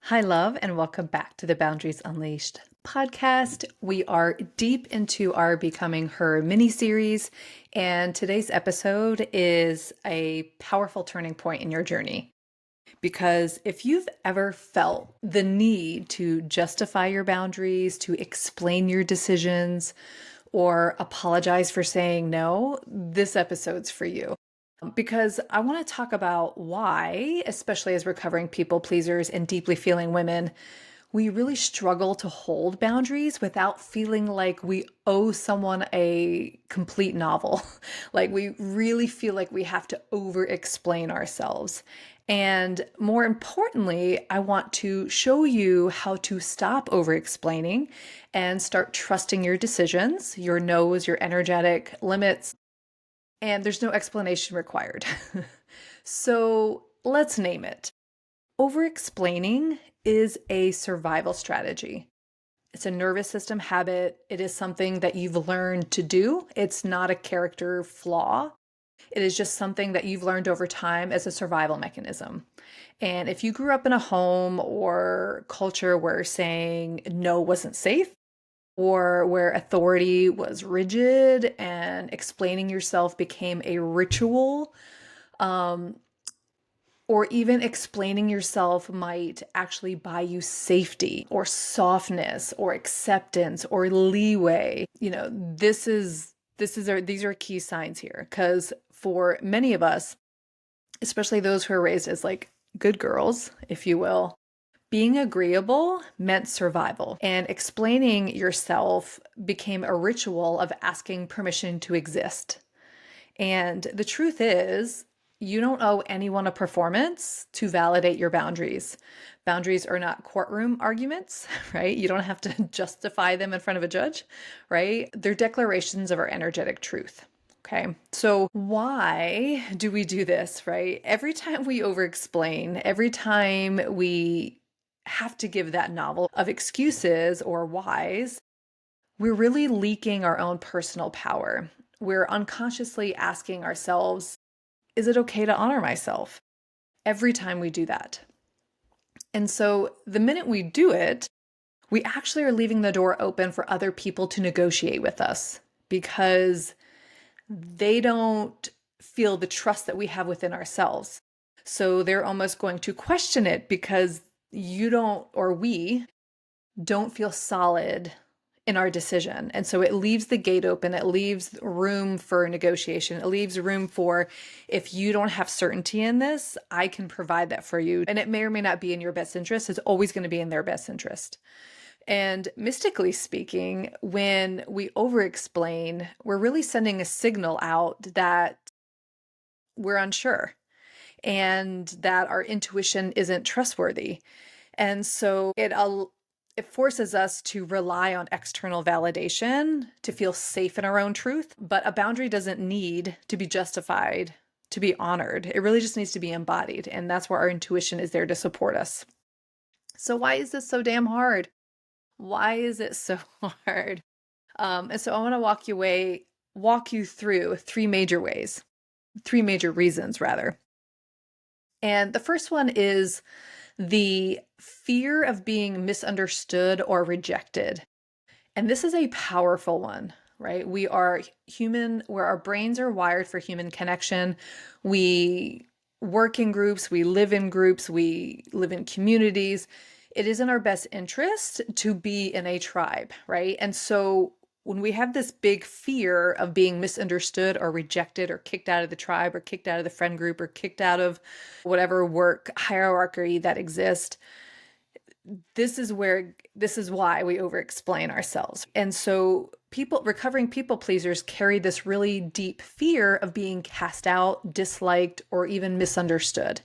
Hi, love, and welcome back to the Boundaries Unleashed podcast. We are deep into our Becoming Her mini series, and today's episode is a powerful turning point in your journey. Because if you've ever felt the need to justify your boundaries, to explain your decisions, or apologize for saying no, this episode's for you. Because I want to talk about why, especially as recovering people pleasers and deeply feeling women, we really struggle to hold boundaries without feeling like we owe someone a complete novel. Like we really feel like we have to over explain ourselves. And more importantly, I want to show you how to stop over explaining and start trusting your decisions, your no's, your energetic limits, and there's no explanation required. So let's name it. Over explaining is a survival strategy. It's a nervous system habit. It is something that you've learned to do. It's not a character flaw. It is just something that you've learned over time as a survival mechanism. And if you grew up in a home or culture where saying no wasn't safe, or where authority was rigid and explaining yourself became a ritual, um, or even explaining yourself might actually buy you safety or softness or acceptance or leeway. These are key signs here, because for many of us, especially those who are raised as like good girls, if you will, being agreeable meant survival, and explaining yourself became a ritual of asking permission to exist. And the truth is, you don't owe anyone a performance to validate your boundaries. Boundaries are not courtroom arguments, right? You don't have to justify them in front of a judge, right? They're declarations of our energetic truth. Okay, so why do we do this, right? Every time we over explain, every time we have to give that novel of excuses or whys, we're really leaking our own personal power. We're unconsciously asking ourselves, is it okay to honor myself? Every time we do that. And so the minute we do it, we actually are leaving the door open for other people to negotiate with us, because they don't feel the trust that we have within ourselves. So they're almost going to question it because you don't, or we don't feel solid in our decision. And so it leaves the gate open. It leaves room for negotiation. It leaves room for, if you don't have certainty in this, I can provide that for you. And it may or may not be in your best interest. It's always going to be in their best interest. And mystically speaking, when we over explain, we're really sending a signal out that we're unsure and that our intuition isn't trustworthy. And so it forces us to rely on external validation to feel safe in our own truth. But a boundary doesn't need to be justified to be honored. It really just needs to be embodied. And that's where our intuition is there to support us. So why is this so damn hard? Why is it so hard? And so I want to walk you through three major reasons rather. And the first one is the fear of being misunderstood or rejected. And this is a powerful one, right? We are human, where our brains are wired for human connection. We work in groups, we live in groups, we live in communities. It is in our best interest to be in a tribe, right? And so when we have this big fear of being misunderstood or rejected or kicked out of the tribe or kicked out of the friend group or kicked out of whatever work hierarchy that exists, this is why we over explain ourselves. And so recovering people pleasers carry this really deep fear of being cast out, disliked, or even misunderstood.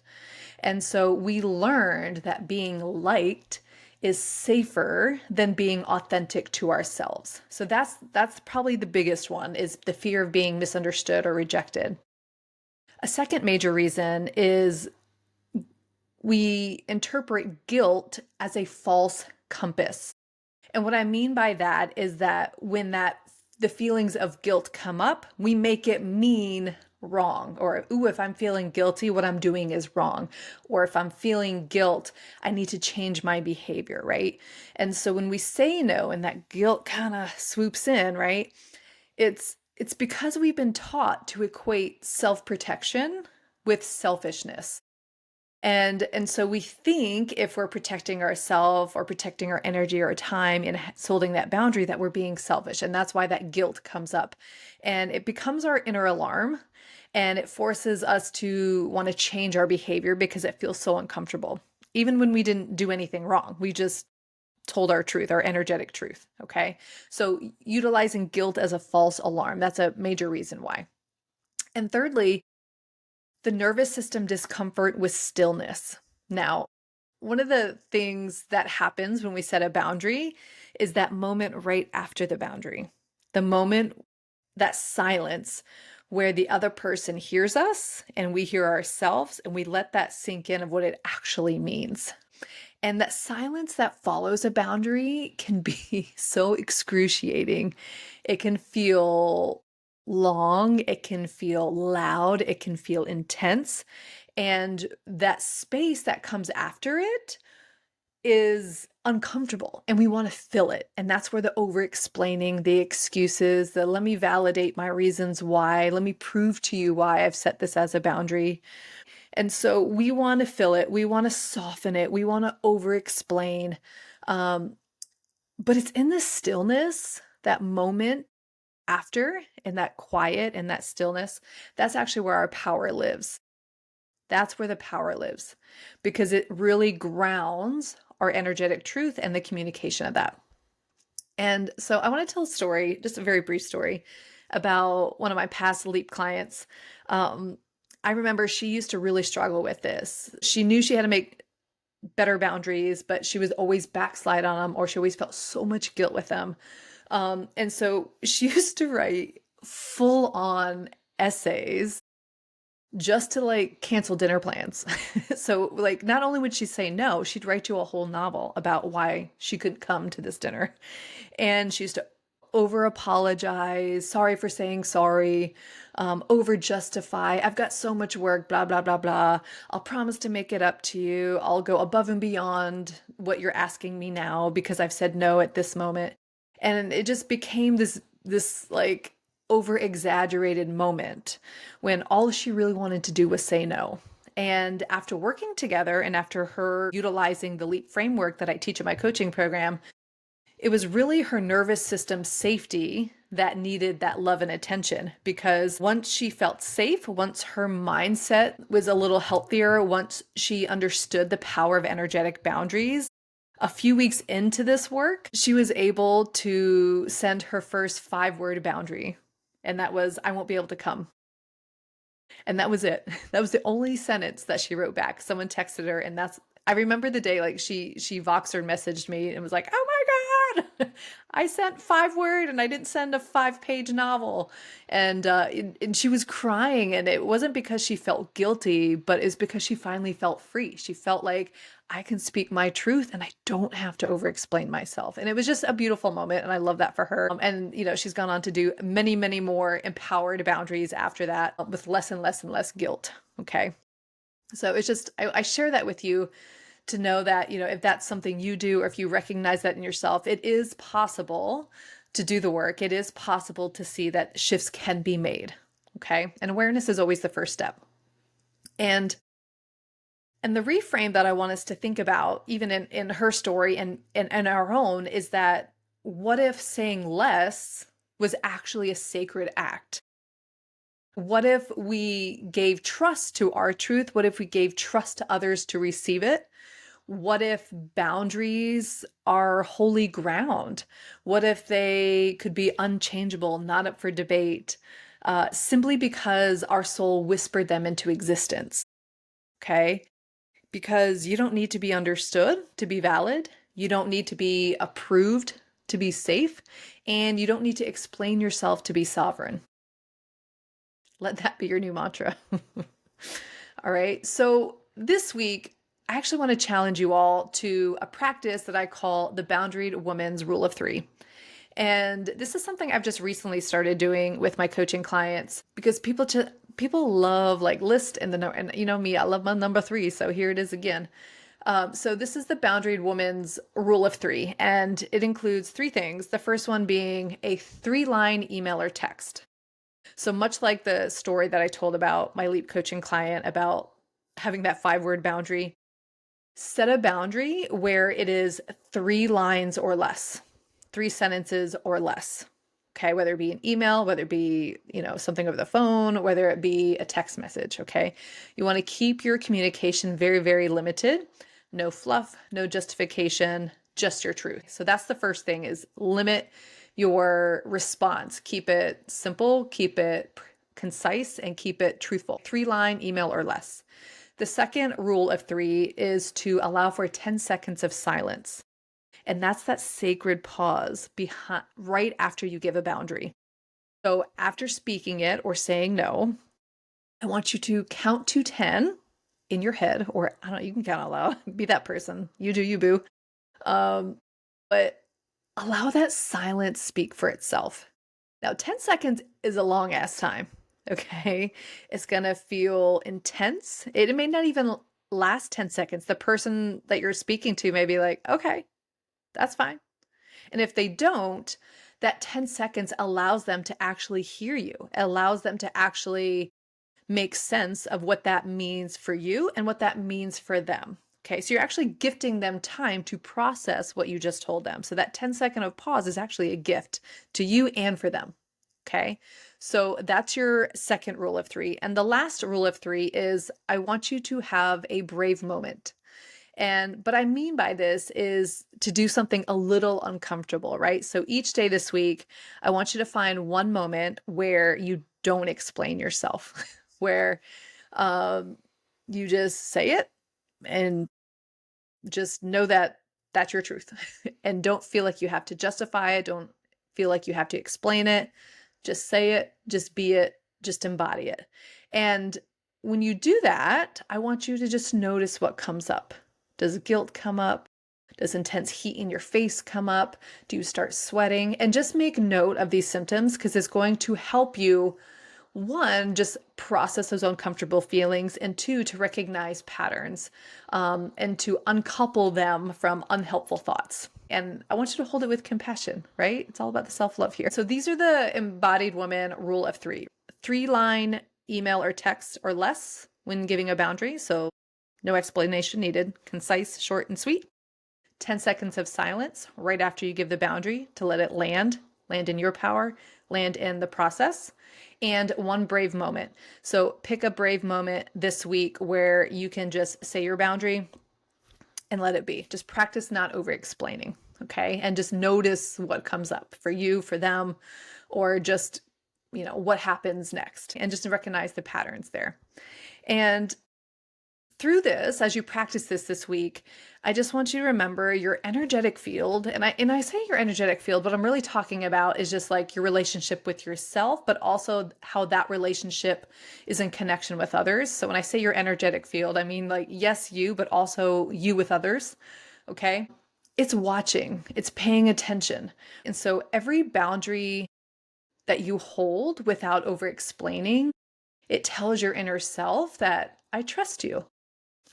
And so we learned that being liked is safer than being authentic to ourselves. So that's probably the biggest one, is the fear of being misunderstood or rejected. A second major reason is we interpret guilt as a false compass. And what I mean by that is that when the feelings of guilt come up, we make it mean wrong, or ooh, if I'm feeling guilty, what I'm doing is wrong, or if I'm feeling guilt, I need to change my behavior, right? And so when we say no and that guilt kind of swoops in, right? It's because we've been taught to equate self-protection with selfishness. And so we think if we're protecting ourselves or protecting our energy or our time and holding that boundary, that we're being selfish. And that's why that guilt comes up. And it becomes our inner alarm, and it forces us to want to change our behavior because it feels so uncomfortable. Even when we didn't do anything wrong, we just told our truth, our energetic truth. Okay. So utilizing guilt as a false alarm, that's a major reason why. And thirdly, the nervous system discomfort with stillness. Now, one of the things that happens when we set a boundary is that moment right after the boundary, the moment, that silence where the other person hears us and we hear ourselves, and we let that sink in of what it actually means. And that silence that follows a boundary can be so excruciating. It can feel long, it can feel loud, it can feel intense. And that space that comes after it is uncomfortable, and we want to fill it. And that's where the over explaining, the excuses, the let me validate my reasons why, let me prove to you why I've set this as a boundary. And so we want to fill it, we want to soften it, we want to over explain. But it's in the stillness, that moment after, in that quiet and that stillness, that's actually where our power lives. That's where the power lives, because it really grounds our energetic truth and the communication of that. And so I want to tell a story, just a very brief story, about one of my past LEAP clients. I remember she used to really struggle with this. She knew she had to make better boundaries, but she was always backslide on them, or she always felt so much guilt with them. And so she used to write full on essays just to like cancel dinner plans. So like not only would she say no, she'd write you a whole novel about why she couldn't come to this dinner. And she used to over apologize, sorry for saying sorry, over justify. I've got so much work, blah, blah, blah, blah. I'll promise to make it up to you. I'll go above and beyond what you're asking me now because I've said no at this moment. And it just became this like over exaggerated moment when all she really wanted to do was say no. And after working together and after her utilizing the LEAP framework that I teach in my coaching program, it was really her nervous system safety that needed that love and attention, because once she felt safe, once her mindset was a little healthier, once she understood the power of energetic boundaries, a few weeks into this work, she was able to send her first 5-word boundary. And that was, I won't be able to come. And that was it. That was the only sentence that she wrote back. Someone texted her, and I remember the day, like she Voxer messaged me and was like, oh my God, I sent 5-word and I didn't send a 5-page novel. And she was crying, and it wasn't because she felt guilty, but it's because she finally felt free. She felt like, I can speak my truth and I don't have to over explain myself. And it was just a beautiful moment. And I love that for her. And, she's gone on to do many, many more empowered boundaries after that with less and less and less guilt. Okay. So it's just, I share that with you to know that, if that's something you do, or if you recognize that in yourself, it is possible to do the work. It is possible to see that shifts can be made. Okay. And awareness is always the first step. And the reframe that I want us to think about, even in her story and our own, is that what if saying less was actually a sacred act? What if we gave trust to our truth? What if we gave trust to others to receive it? What if boundaries are holy ground? What if they could be unchangeable, not up for debate, simply because our soul whispered them into existence? Okay. Because you don't need to be understood to be valid. You don't need to be approved to be safe. And you don't need to explain yourself to be sovereign. Let that be your new mantra. All right. So this week, I actually want to challenge you all to a practice that I call the Boundaried Woman's Rule of 3. And this is something I've just recently started doing with my coaching clients, because people love like list and the no, and you know me, I love my number 3. So here it is again. So this is the Boundaried Woman's rule of 3, and it includes 3 things. The first one being a 3-line email or text. So much like the story that I told about my leap coaching client about having that 5-word boundary, set a boundary where it is 3 lines or less, 3 sentences or less. Okay, whether it be an email, whether it be, something over the phone, whether it be a text message, okay? You want to keep your communication very, very limited. No fluff, no justification, just your truth. So that's the first thing, is limit your response. Keep it simple, keep it concise, and keep it truthful. 3-line email or less. The second rule of 3 is to allow for 10 seconds of silence. And that's that sacred pause right after you give a boundary. So after speaking it or saying no, I want you to count to 10 in your head, or I don't know, you can count out loud. Be that person. You do you, boo. But allow that silence speak for itself. Now, 10 seconds is a long ass time. Okay. It's going to feel intense. It may not even last 10 seconds. The person that you're speaking to may be like, okay, that's fine. And if they don't, that 10 seconds allows them to actually hear you, allows them to actually make sense of what that means for you and what that means for them. Okay, so you're actually gifting them time to process what you just told them. So that 10-second of pause is actually a gift to you and for them. Okay, so that's your second rule of 3. And the last rule of 3 is I want you to have a brave moment. And what I mean by this is to do something a little uncomfortable, right? So each day this week, I want you to find one moment where you don't explain yourself, where you just say it and just know that that's your truth and don't feel like you have to justify it. Don't feel like you have to explain it. Just say it, just be it, just embody it. And when you do that, I want you to just notice what comes up. Does guilt come up? Does intense heat in your face come up? Do you start sweating? And just make note of these symptoms, because it's going to help you, 1, just process those uncomfortable feelings, and 2, to recognize patterns and to uncouple them from unhelpful thoughts. And I want you to hold it with compassion, right? It's all about the self-love here. So these are the Embodied Woman rule of 3. 3-line email or text or less when giving a boundary. So no explanation needed. Concise, short, and sweet. 10 seconds of silence right after you give the boundary to let it land in your power, land in the process, and 1 brave moment. So pick a brave moment this week where you can just say your boundary and let it be. Just practice not over explaining, okay? And just notice what comes up for you, for them, or just, what happens next, and just recognize the patterns there. And through this, as you practice this week, I just want you to remember your energetic field. And I say your energetic field, what I'm really talking about is just like your relationship with yourself, but also how that relationship is in connection with others. So when I say your energetic field, I mean like, yes, you, but also you with others. Okay. It's watching, it's paying attention. And so every boundary that you hold without over explaining, it tells your inner self that I trust you.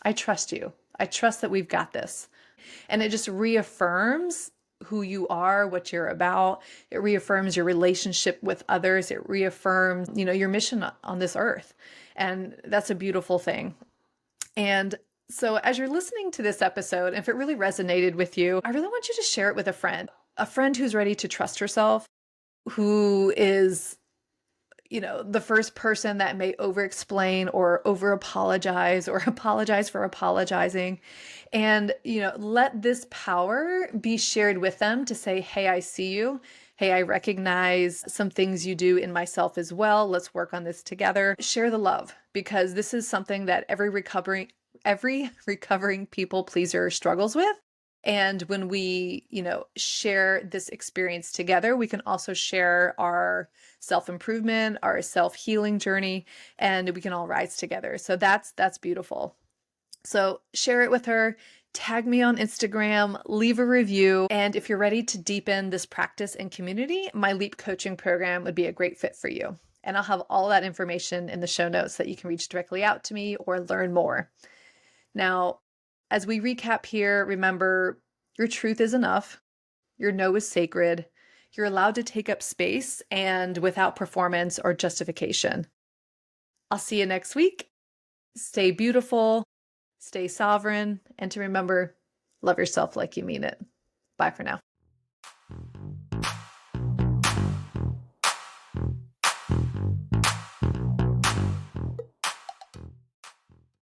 I trust you. I trust that we've got this. And it just reaffirms who you are, what you're about. It reaffirms your relationship with others. It reaffirms, your mission on this earth. And that's a beautiful thing. And so as you're listening to this episode, if it really resonated with you, I really want you to share it with a friend who's ready to trust herself, who is the first person that may over-explain or over-apologize or apologize for apologizing. And, let this power be shared with them to say, hey, I see you. Hey, I recognize some things you do in myself as well. Let's work on this together. Share the love, because this is something that every recovering people pleaser struggles with. And when we, share this experience together, we can also share our self-improvement, our self-healing journey, and we can all rise together. So that's beautiful. So share it with her, tag me on Instagram, leave a review. And if you're ready to deepen this practice and community, my Leap coaching program would be a great fit for you. And I'll have all that information in the show notes that you can reach directly out to me or learn more. Now, as we recap here, remember your truth is enough. Your no is sacred. You're allowed to take up space and without performance or justification. I'll see you next week. Stay beautiful, stay sovereign, and to remember, love yourself like you mean it. Bye for now.